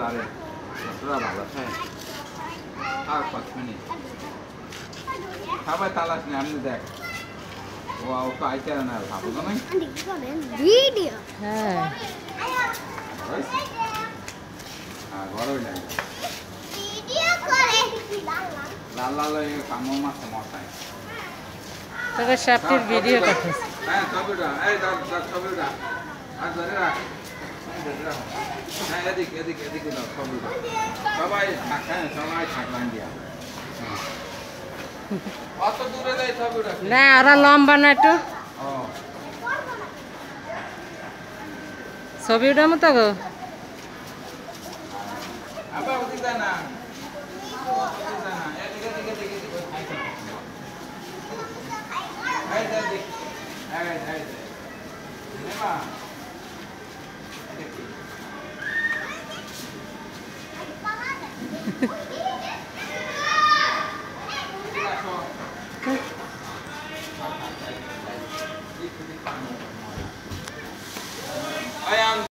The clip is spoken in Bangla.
আরে কতটা ভালো হ্যাঁ আর 5 মিনিট সবাই তালাশ নেই আপনি দেখ ও তো আইতে না ভাবো তো নাই ভিডিও হ্যাঁ ঘরই নাই ভিডিও করে লাল লাল কামো মাছ মশাই তোকে সাপটির ভিডিও করতেছে হ্যাঁ ছবিটা এই ছবিটা আর ধরে রাখ হ্যাঁ এদিকে দাও ছবিটা সবাই হ্যাঁ সবাই থাকলাম দিয়া কত দূরে যাই ছবিটা না ওরা লম্বা না একটু ও ছবি উঠামো তো গো আবার ওদিকে না এদিকে এই দেখ এই নেবা